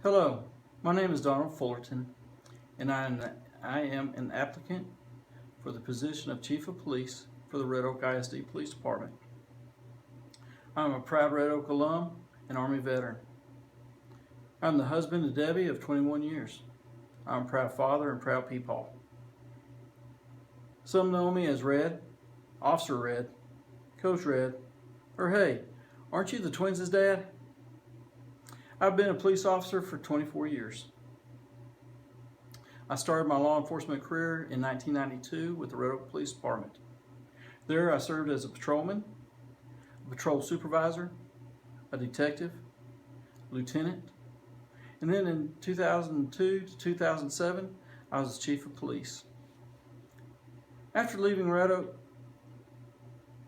Hello, my name is Donald Fullerton, and I am an applicant for the position of Chief of Police for the Red Oak ISD Police Department. I'm a proud Red Oak alum and Army veteran. I'm the husband to Debbie of 21 years. I'm a proud father and proud peepaw. Some know me as Red, Officer Red, Coach Red, or hey, aren't you the twins' dad? I've been a police officer for 24 years. I started my law enforcement career in 1992 with the Red Oak Police Department. There I served as a patrolman, a patrol supervisor, a detective, lieutenant, and then in 2002 to 2007 I was chief of police. After leaving Red Oak,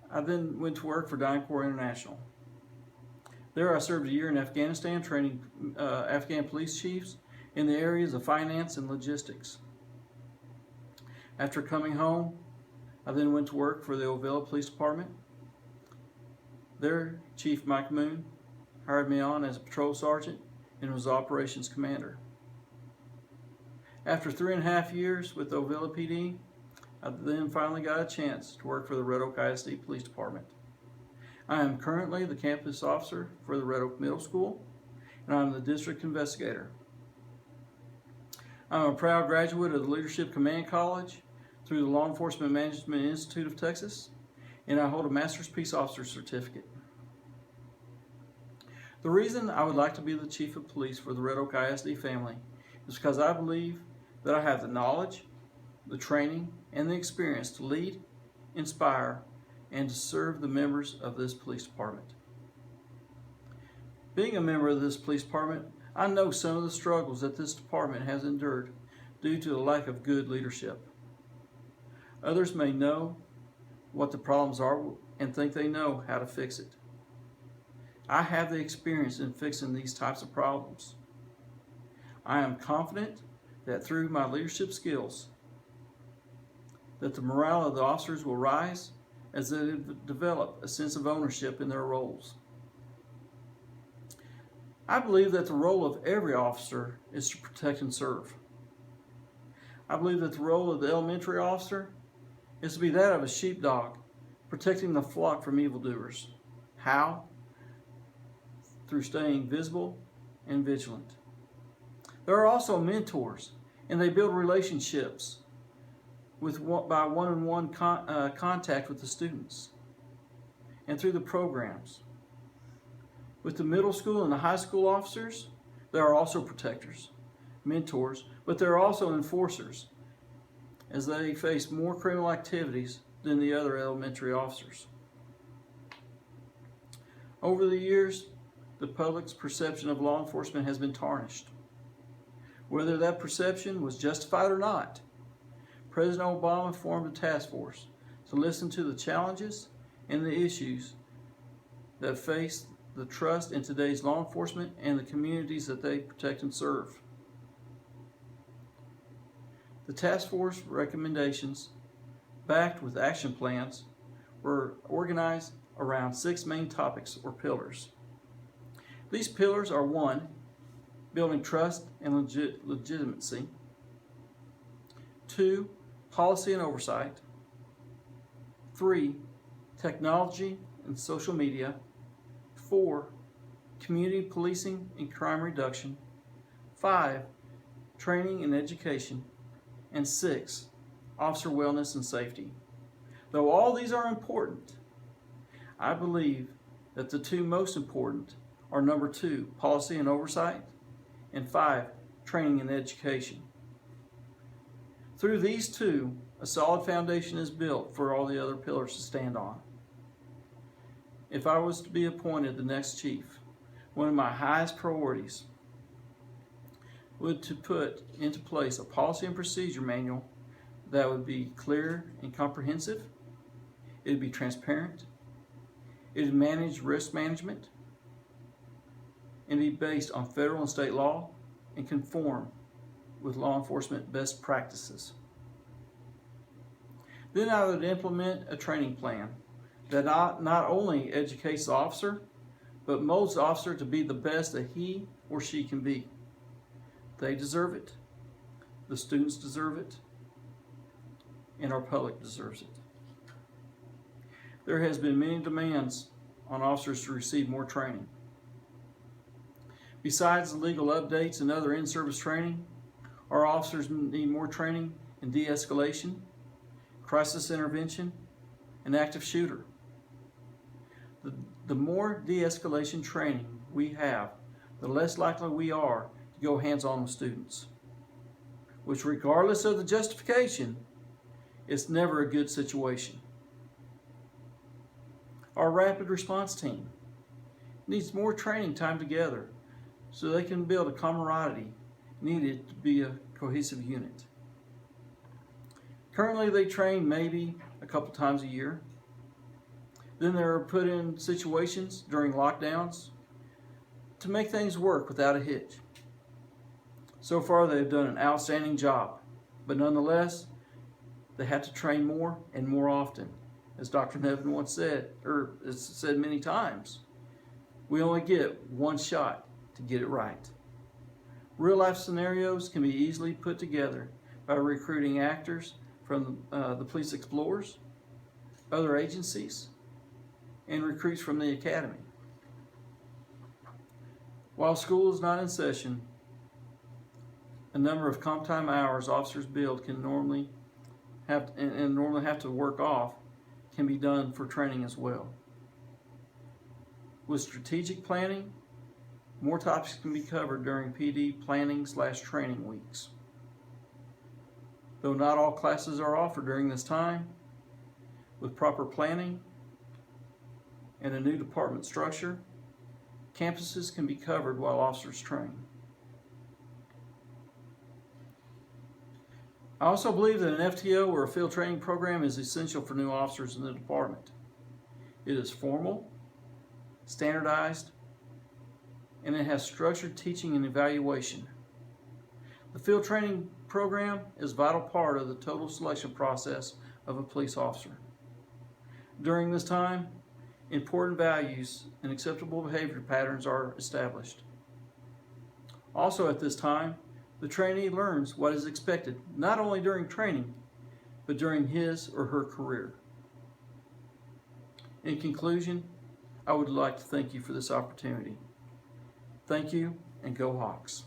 I then went to work for DynCorp International. There I served a year in Afghanistan training Afghan police chiefs in the areas of finance and logistics. After coming home, I then went to work for the Ovilla Police Department. There, Chief Mike Moon hired me on as a patrol sergeant and was operations commander. After 3.5 years with the Ovilla PD, I then finally got a chance to work for the Red Oak ISD Police Department. I am currently the campus officer for the Red Oak Middle School, and I'm the district investigator. I'm a proud graduate of the Leadership Command College through the Law Enforcement Management Institute of Texas, and I hold a Master's Peace Officer certificate. The reason I would like to be the Chief of Police for the Red Oak ISD family is because I believe that I have the knowledge, the training, and the experience to lead, inspire, and to serve the members of this police department. Being a member of this police department, I know some of the struggles that this department has endured due to the lack of good leadership. Others may know what the problems are and think they know how to fix it. I have the experience in fixing these types of problems. I am confident that through my leadership skills, that the morale of the officers will rise as they develop a sense of ownership in their roles. I believe that the role of every officer is to protect and serve. I believe that the role of the elementary officer is to be that of a sheepdog, protecting the flock from evildoers. How? Through staying visible and vigilant. There are also mentors, and they build relationships by one-on-one contact with the students and through the programs. With the middle school and the high school officers, there are also protectors, mentors, but there are also enforcers as they face more criminal activities than the other elementary officers. Over the years, the public's perception of law enforcement has been tarnished. Whether that perception was justified or not, President Obama formed a task force to listen to the challenges and the issues that face the trust in today's law enforcement and the communities that they protect and serve. The task force recommendations, backed with action plans, were organized around 6 main topics or pillars. These pillars are 1, building trust and legitimacy, 2, policy and oversight, 3, technology and social media, 4, community policing and crime reduction, 5, training and education, and 6, officer wellness and safety. Though all these are important, I believe that the 2 most important are number 2, policy and oversight, and 5, training and education. Through these 2, a solid foundation is built for all the other pillars to stand on. If I was to be appointed the next chief, one of my highest priorities would to put into place a policy and procedure manual that would be clear and comprehensive. It would be transparent. It would manage risk management and be based on federal and state law and conform with law enforcement best practices. Then I would implement a training plan that not only educates the officer, but molds the officer to be the best that he or she can be. They deserve it. The students deserve it. And our public deserves it. There has been many demands on officers to receive more training. Besides the legal updates and other in-service training, our officers need more training in de-escalation, crisis intervention, and active shooter. The more de-escalation training we have, the less likely we are to go hands-on with students, which, regardless of the justification, is never a good situation. Our rapid response team needs more training time together so they can build a camaraderie needed to be a cohesive unit. Currently, they train maybe a couple times a year. Then they're put in situations during lockdowns to make things work without a hitch. So far, they've done an outstanding job, but nonetheless, they have to train more and more often. As Dr. Nevin once said, or has said many times, we only get one shot to get it right. Real life scenarios can be easily put together by recruiting actors from the Police Explorers, other agencies, and recruits from the academy. While school is not in session, a number of comp time hours officers build can normally have to work off can be done for training as well. With strategic planning, more topics can be covered during PD planning/training weeks. Though not all classes are offered during this time, with proper planning and a new department structure, campuses can be covered while officers train. I also believe that an FTO or a field training program is essential for new officers in the department. It is formal, standardized, and it has structured teaching and evaluation. The field training program is a vital part of the total selection process of a police officer. During this time, important values and acceptable behavior patterns are established. Also at this time, the trainee learns what is expected, not only during training, but during his or her career. In conclusion, I would like to thank you for this opportunity. Thank you, and go Hawks.